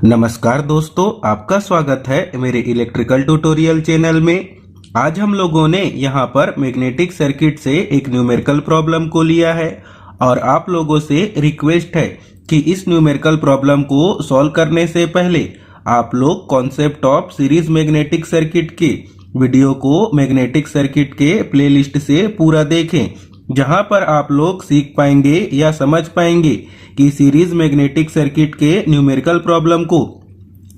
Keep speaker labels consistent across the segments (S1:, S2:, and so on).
S1: नमस्कार दोस्तों, आपका स्वागत है मेरे इलेक्ट्रिकल ट्यूटोरियल चैनल में। आज हम लोगों ने यहाँ पर मैग्नेटिक सर्किट से एक न्यूमेरिकल प्रॉब्लम को लिया है और आप लोगों से रिक्वेस्ट है कि इस न्यूमेरिकल प्रॉब्लम को सॉल्व करने से पहले आप लोग concept of series magnetic circuit के वीडियो को मैग्नेटिक सर्किट के प्लेलिस्ट से पूरा देखें, जहां पर आप लोग सीख पाएंगे या समझ पाएंगे कि सीरीज मैग्नेटिक सर्किट के न्यूमेरिकल प्रॉब्लम को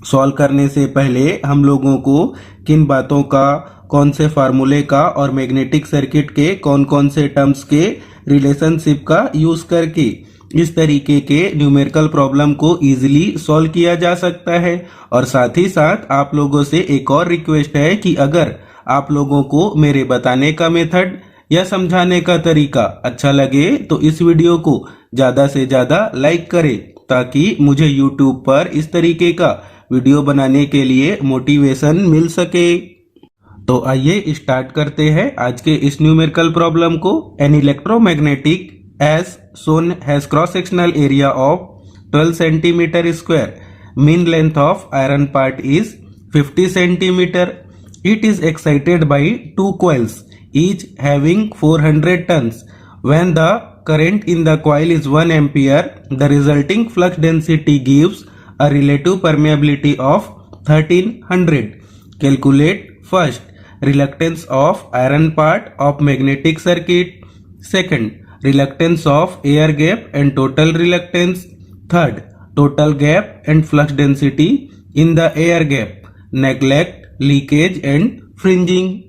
S1: सॉल्व करने से पहले हम लोगों को किन बातों का, कौन से फार्मूले का और मैग्नेटिक सर्किट के कौन कौन से टर्म्स के रिलेशनशिप का यूज करके इस तरीके के न्यूमेरिकल प्रॉब्लम को इजीली सॉल्व किया जा सकता है। और साथ ही साथ आप लोगों से एक और रिक्वेस्ट है कि अगर आप लोगों को मेरे बताने का मेथड या समझाने का तरीका अच्छा लगे तो इस वीडियो को ज्यादा से ज्यादा लाइक करें, ताकि मुझे YouTube पर इस तरीके का वीडियो बनाने के लिए मोटिवेशन मिल सके। तो आइए स्टार्ट करते हैं आज के इस न्यूमेरिकल प्रॉब्लम को। An electromagnetic as shown has cross sectional area of 12 centimeter square. Mean length of iron part is 50 centimeter. It is excited by two coils, each having 400 turns. When the current in the coil is 1 ampere, the resulting flux density gives a relative permeability of 1300. Calculate first reluctance of iron part of magnetic circuit. Second, reluctance of air gap and total reluctance. Third, total gap and flux density in the air gap. Neglect, leakage and fringing.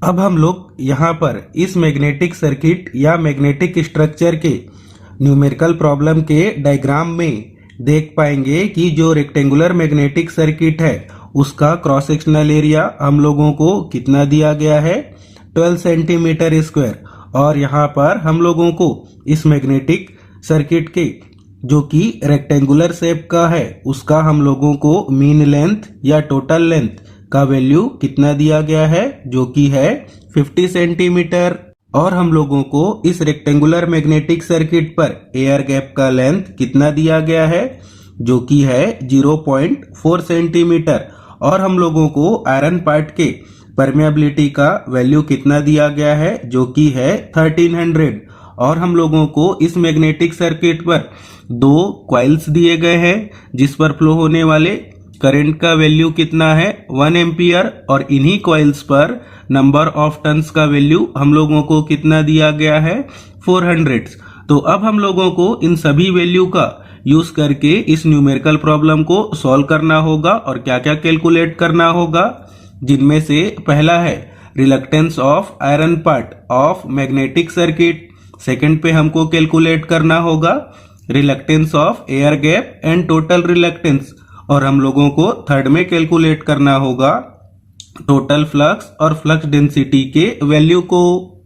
S1: अब हम लोग यहाँ पर इस magnetic circuit या magnetic structure के numerical problem के diagram में देख पाएंगे कि जो रेक्टेंगुलर मैग्नेटिक सर्किट है उसका क्रॉस सेक्शनल एरिया हम लोगों को कितना दिया गया है, 12 सेंटीमीटर स्क्वायर। और यहाँ पर हम लोगों को इस मैग्नेटिक सर्किट के जो कि रेक्टेंगुलर शेप का है उसका हम लोगों को मीन लेंथ या टोटल लेंथ का वैल्यू कितना दिया गया है, जो कि है 50 सेंटीमीटर। और हम लोगों को इस रेक्टेंगुलर मैग्नेटिक सर्किट पर एयर गैप का लेंथ कितना दिया गया है, जो कि है 0.4 सेंटीमीटर। और हम लोगों को आयरन पार्ट के परमेबिलिटी का वैल्यू कितना दिया गया है, जो कि है 1300। और हम लोगों को इस मैग्नेटिक सर्किट पर दो कॉइल्स दिए गए हैं जिस पर फ्लो होने वाले करंट का वैल्यू कितना है, 1 एम्पियर। और इन्हीं कॉइल्स पर नंबर ऑफ टर्न्स का वैल्यू हम लोगों को कितना दिया गया है, 400। तो अब हम लोगों को इन सभी वैल्यू का यूज करके इस न्यूमेरिकल प्रॉब्लम को सॉल्व करना होगा और क्या क्या कैलकुलेट करना होगा, जिनमें से पहला है reluctance of iron part of magnetic circuit. Second पे हमको कैलकुलेट करना होगा reluctance of air gap and total reluctance. और हम लोगों को थर्ड में कैलकुलेट करना होगा टोटल फ्लक्स और फ्लक्स डेंसिटी के वैल्यू को।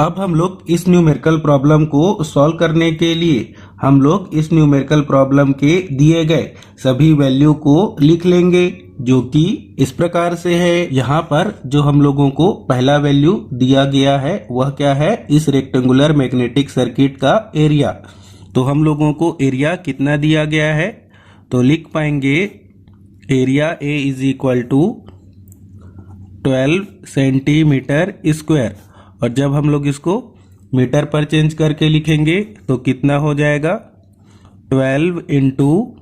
S1: अब हम लोग इस न्यूमेरिकल प्रॉब्लम को सॉल्व करने के लिए हम लोग इस न्यूमेरिकल प्रॉब्लम के दिए गए सभी वैल्यू को लिख लेंगे, जो कि इस प्रकार से है। यहाँ पर जो हम लोगों को पहला वैल्यू दिया गया है वह क्या है, इस रेक्टेंगुलर मैग्नेटिक सर्किट का एरिया। तो हम लोगों को एरिया कितना दिया गया है, तो लिख पाएंगे area A is equal to 12 centimetre square. और जब हम लोग इसको मीटर पर चेंज करके लिखेंगे तो कितना हो जाएगा, 12 इंटू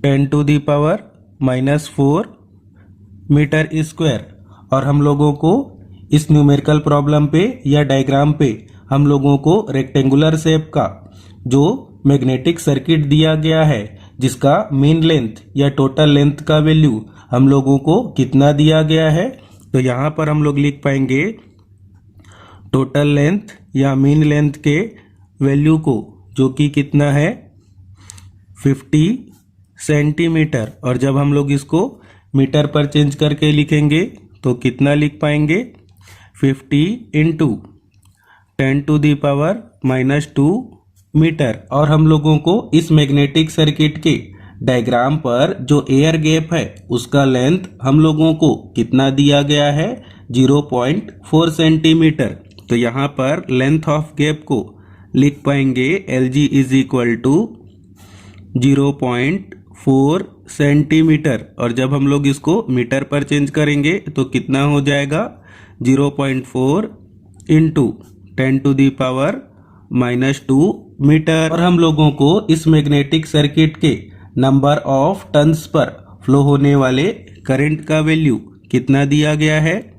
S1: 10⁻⁻⁴ मीटर स्क्वायर। और हम लोगों को इस न्यूमेरिकल प्रॉब्लम पे या डायग्राम पे हम लोगों को रेक्टेंगुलर शेप का जो मैग्नेटिक सर्किट दिया गया है जिसका मीन लेंथ या टोटल लेंथ का वैल्यू हम लोगों को कितना दिया गया है। तो यहाँ पर हम लोग लिख पाएंगे टोटल लेंथ या मीन लेंथ के वैल्यू को, जो कि कितना है 50 सेंटीमीटर। और जब हम लोग इसको मीटर पर चेंज करके लिखेंगे तो कितना लिख पाएंगे, 50 इंटू 10⁻⁻² मीटर। और हम लोगों को इस मैग्नेटिक सर्किट के डायग्राम पर जो एयर गैप है उसका लेंथ हम लोगों को कितना दिया गया है, 0.4 सेंटीमीटर। तो यहाँ पर लेंथ ऑफ गैप को लिख पाएंगे LG is equal to 0.4 centimetre, और जब हम लोग इसको मीटर पर चेंज करेंगे तो कितना हो जाएगा 0.4 इंटू 10⁻⁻² मीटर। और हम लोगों को इस मैग्नेटिक सर्किट के number of turns per flow होने वाले करंट का वैल्यू कितना दिया गया है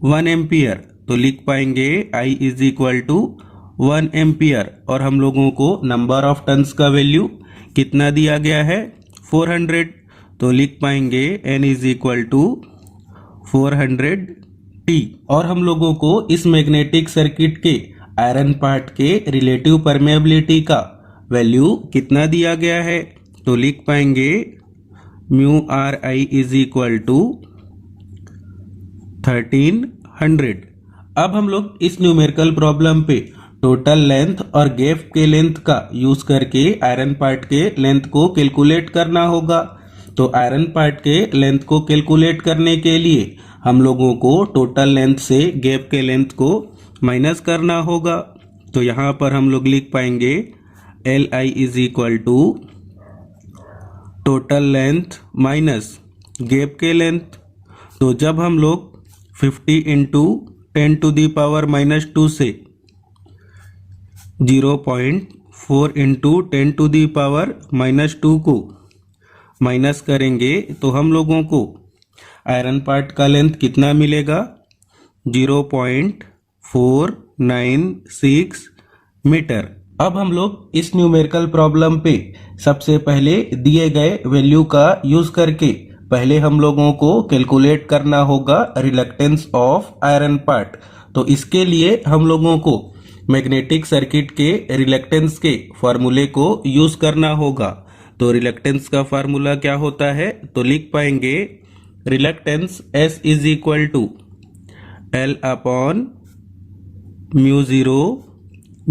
S1: 1 एम्पियर। तो लिख पाएंगे I is equal to 1 ampere, और हम लोगों को नंबर ऑफ टर्न्स का वैल्यू कितना दिया गया है 400। तो लिख पाएंगे N is equal to 400T। और हम लोगों को इस मैग्नेटिक सर्किट के आयरन पार्ट के रिलेटिव परमेबिलिटी का वैल्यू कितना दिया गया है। तो लिख पाएंगे μRI इज इक्वल टू 1300। अब हम लोग इस न्यूमेरिकल प्रॉब्लम पे टोटल लेंथ और गैप के लेंथ का यूज करके आयरन पार्ट के लेंथ को कैलकुलेट करना होगा। तो आयरन पार्ट के लेंथ को कैलकुलेट करने के लिए हम लोगों को टोटल लेंथ से गैप के लेंथ को माइनस करना होगा। तो यहाँ पर हम लोग लिख पाएंगे LI is equal to total length minus gap के लेंथ। तो जब हम लोग 50 इंटू 10⁻⁻² से 0.4 इंटू 10⁻⁻² को माइनस करेंगे तो हम लोगों को आयरन पार्ट का लेंथ कितना मिलेगा 0.496 मीटर। अब हम लोग इस न्यूमेरिकल प्रॉब्लम पे सबसे पहले दिए गए वैल्यू का यूज करके पहले हम लोगों को कैलकुलेट करना होगा रिलक्टेंस ऑफ आयरन पार्ट। तो इसके लिए हम लोगों को मैग्नेटिक सर्किट के रिलक्टेंस के फार्मूले को यूज करना होगा। तो रिलक्टेंस का फार्मूला क्या होता है, तो लिख पाएंगे reluctance S is equal to L upon μ0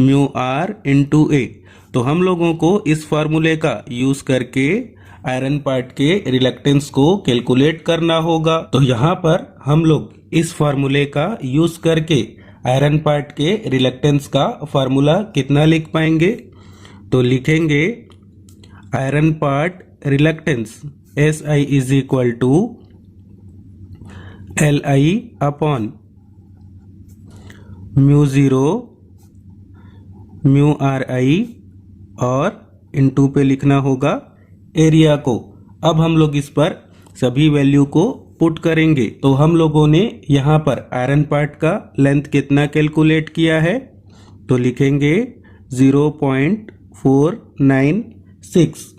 S1: μr into A। तो हम लोगों को इस फार्मूले का यूज करके आयरन पार्ट के रिलक्टेंस को कैलकुलेट करना होगा। तो यहाँ पर हम लोग इस फार्मूले का यूज करके आयरन पार्ट के रिलक्टेंस का फार्मूला कितना लिख पाएंगे। तो लिखेंगे iron part reluctance SI is equal to LI upon μ0 μRI और इंटू पे लिखना होगा एरिया को। अब हम लोग इस पर सभी वैल्यू को पुट करेंगे। तो हम लोगों ने यहाँ पर आयरन पार्ट का लेंथ कितना कैलकुलेट किया है, तो लिखेंगे 0.496।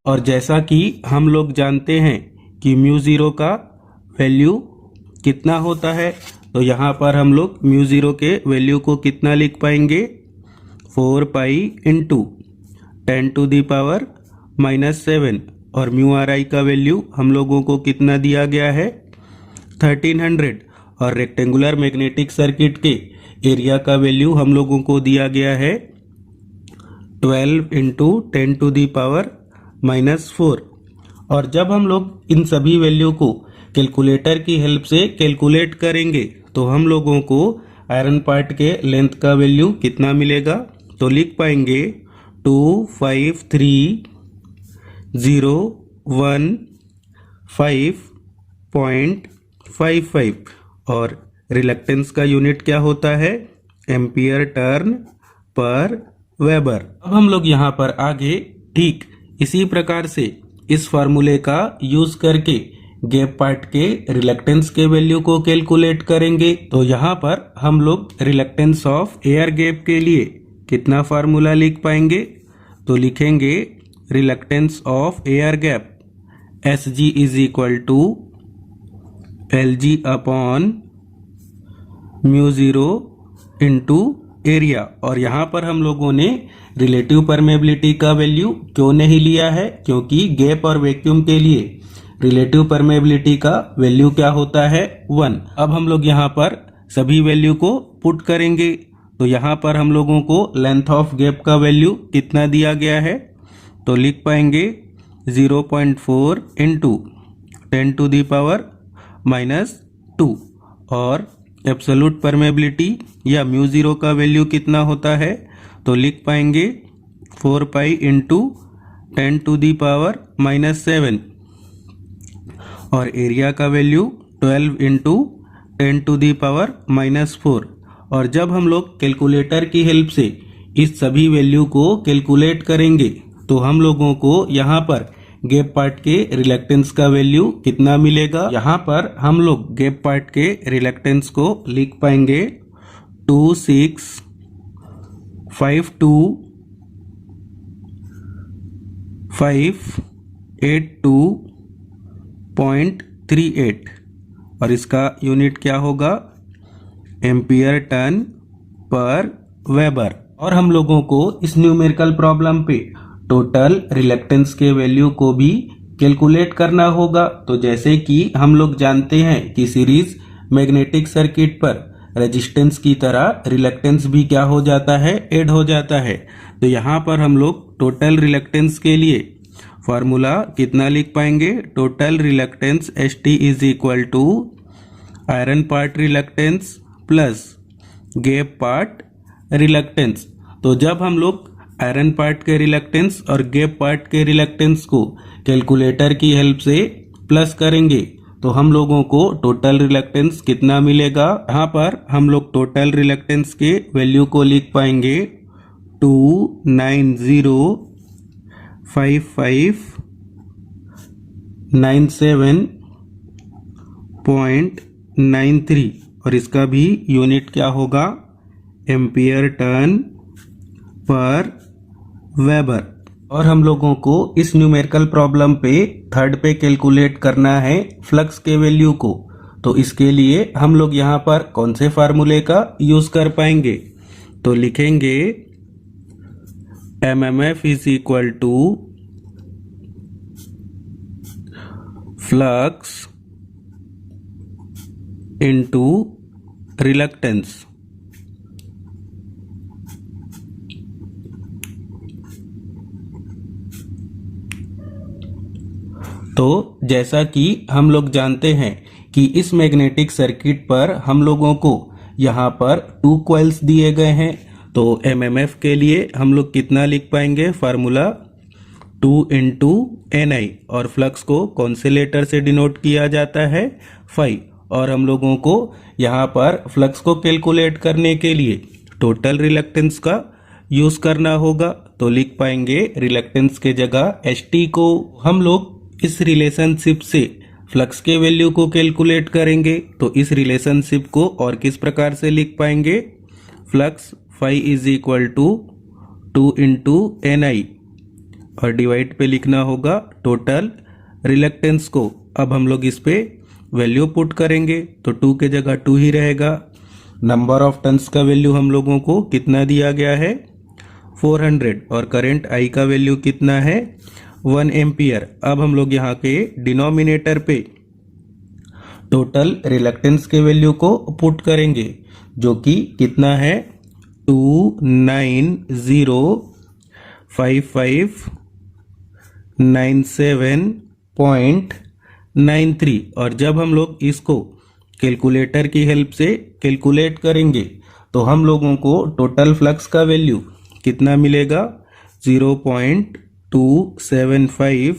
S1: और जैसा कि हम लोग जानते हैं कि μ0 का वैल्यू कितना होता है, तो यहाँ पर हम लोग μ0 के वैल्यू को कितना लिख पाएंगे 4 पाई इंटू 10⁻⁻7। और μRI का वैल्यू हम लोगों को कितना दिया गया है 1300। और रेक्टेंगुलर मैग्नेटिक सर्किट के एरिया का वैल्यू हम लोगों को दिया गया है 12 इंटू 10⁻⁻4। और जब हम लोग इन सभी वैल्यू को कैलकुलेटर की हेल्प से कैलकुलेट करेंगे तो हम लोगों को आयरन पार्ट के लेंथ का वैल्यू कितना मिलेगा। तो लिख पाएंगे 2530155 और रिलक्टेंस का यूनिट क्या होता है एम्पियर टर्न पर वेबर। अब हम लोग यहाँ पर आगे ठीक इसी प्रकार से इस फार्मूले का यूज करके गैप पार्ट के रिलक्टेंस के वैल्यू को कैलकुलेट करेंगे। तो यहाँ पर हम लोग रिलक्टेंस ऑफ एयर गैप के लिए कितना फार्मूला लिख पाएंगे, तो लिखेंगे reluctance of air gap SG is equal to LG upon μ0 into area. और यहाँ पर हम लोगों ने रिलेटिव परमेबिलिटी का वैल्यू क्यों नहीं लिया है, क्योंकि गैप और वैक्यूम के लिए रिलेटिव परमेबिलिटी का वैल्यू क्या होता है 1। अब हम लोग यहाँ पर सभी वैल्यू को पुट करेंगे। तो यहाँ पर हम लोगों को लेंथ ऑफ गैप का वैल्यू कितना दिया गया है, तो लिख पाएंगे 0.4 इंटू 10⁻⁻2। और एब्सोल्यूट परमेबिलिटी या μ0 का वैल्यू कितना होता है, तो लिख पाएंगे 4 पाई इंटू 10⁻⁻7 और एरिया का वैल्यू 12 इंटू 10⁻⁻4। और जब हम लोग कैलकुलेटर की हेल्प से इस सभी वैल्यू को कैलकुलेट करेंगे तो हम लोगों को यहाँ पर गैप पार्ट के रिलक्टेंस का वैल्यू कितना मिलेगा। यहाँ पर हम लोग गैप पार्ट के रिलक्टेंस को लिख पाएंगे 2652,582.38 और इसका यूनिट क्या होगा, एम्पियर टन पर वेबर। और हम लोगों को इस न्यूमेरिकल प्रॉब्लम पे टोटल रिलक्टेंस के वैल्यू को भी कैलकुलेट करना होगा। तो जैसे कि हम लोग जानते हैं कि सीरीज मैग्नेटिक सर्किट पर रेजिस्टेंस की तरह रिलक्टेंस भी क्या हो जाता है, ऐड हो जाता है। तो यहाँ पर हम लोग टोटल रिलक्टेंस के लिए फार्मूला कितना लिख पाएंगे, total reluctance ST is equal to iron part reluctance plus gap part reluctance. तो जब हम लोग आयरन पार्ट के रिलक्टेंस और गैप पार्ट के रिलक्टेंस को कैलकुलेटर की हेल्प से प्लस करेंगे तो हम लोगों को टोटल रिलक्टेंस कितना मिलेगा। यहाँ पर हम लोग टोटल रिलक्टेंस के वैल्यू को लिख पाएंगे 2905597.93 और इसका भी यूनिट क्या होगा, एम्पियर टन पर वेबर। और हम लोगों को इस न्यूमेरिकल प्रॉब्लम पे थर्ड पे कैलकुलेट करना है फ्लक्स के वैल्यू को। तो इसके लिए हम लोग यहाँ पर कौन से फार्मूले का यूज कर पाएंगे, तो लिखेंगे MMF is equal to flux into reluctance. तो जैसा कि हम लोग जानते हैं कि इस मैग्नेटिक सर्किट पर हम लोगों को यहाँ पर 2 कॉइल्स दिए गए हैं। तो MMF के लिए हम लोग कितना लिख पाएंगे, फार्मूला 2 इंटू NI और फ्लक्स को कौन से लेटर से डिनोट किया जाता है, फाई। और हम लोगों को यहाँ पर फ्लक्स को कैलकुलेट करने के लिए टोटल रिलक्टेंस का यूज करना होगा। तो लिख पाएंगे रिलक्टेंस के जगह ST को। हम लोग इस रिलेशनशिप से फ्लक्स के वैल्यू को कैलकुलेट करेंगे तो इस रिलेशनशिप को और किस प्रकार से लिख पाएंगे, flux phi is equal to 2 into NI और डिवाइड पे लिखना होगा टोटल रिलक्टेंस को। अब हम लोग इस पे वैल्यू पुट करेंगे तो 2 के जगह 2 ही रहेगा। नंबर ऑफ टन्स का वैल्यू हम लोगों को कितना दिया गया है, 400 और करंट I का वैल्यू कितना है, 1 एम्पियर। अब हम लोग यहाँ के डिनोमिनेटर पे टोटल रिलक्टेंस के वैल्यू को पुट करेंगे जो कि कितना है 2905597.93। और जब हम लोग इसको कैलकुलेटर की हेल्प से कैलकुलेट करेंगे तो हम लोगों को टोटल फ्लक्स का वैल्यू कितना मिलेगा, 0.275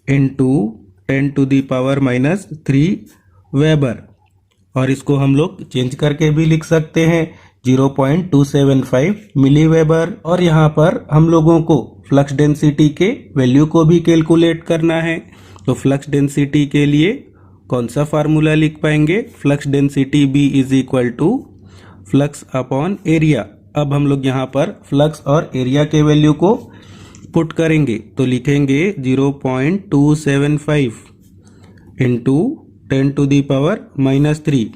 S1: इंटू 10⁻³ वेबर। और इसको हम लोग चेंज करके भी लिख सकते हैं 0.275 मिली वेबर। और यहाँ पर हम लोगों को फ्लक्स डेंसिटी के वैल्यू को भी कैलकुलेट करना है। तो फ्लक्स डेंसिटी के लिए कौन सा फार्मूला लिख पाएंगे, flux density B is equal to flux upon area. अब हम लोग यहाँ पर फ्लक्स और एरिया के वैल्यू को पुट करेंगे तो लिखेंगे 0.275 इंटू 10⁻³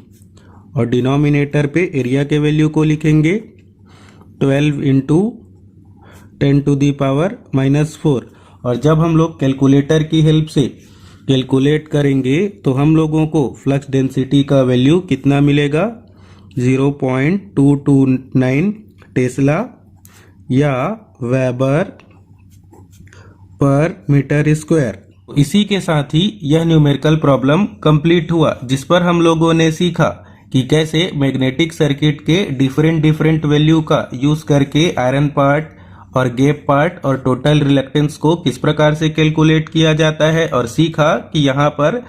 S1: और डिनोमिनेटर पे एरिया के वैल्यू को लिखेंगे 12 इंटू 10⁻⁻4। और जब हम लोग कैलकुलेटर की हेल्प से कैलकुलेट करेंगे तो हम लोगों को फ्लक्स डेंसिटी का वैल्यू कितना मिलेगा, 0.229 टेस्ला या वेबर पर मीटर स्क्वायर। इसी के साथ ही यह न्यूमेरिकल प्रॉब्लम कंप्लीट हुआ जिस पर हम लोगों ने सीखा कि कैसे मैग्नेटिक सर्किट के डिफरेंट वैल्यू का यूज करके आयरन पार्ट और गैप पार्ट और टोटल रिलक्टेंस को किस प्रकार से कैलकुलेट किया जाता है, और सीखा कि यहाँ पर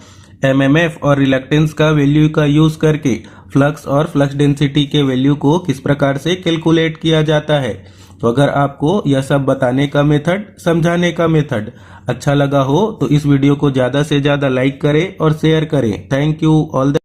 S1: एमएमएफ और रिलक्टेंस का वैल्यू का यूज करके फ्लक्स और फ्लक्स डेंसिटी के वैल्यू को किस प्रकार से कैलकुलेट किया जाता है। तो अगर आपको यह सब बताने का मेथड, समझाने का मेथड अच्छा लगा हो तो इस वीडियो को ज़्यादा से ज़्यादा लाइक करें और शेयर करें। Thank you all the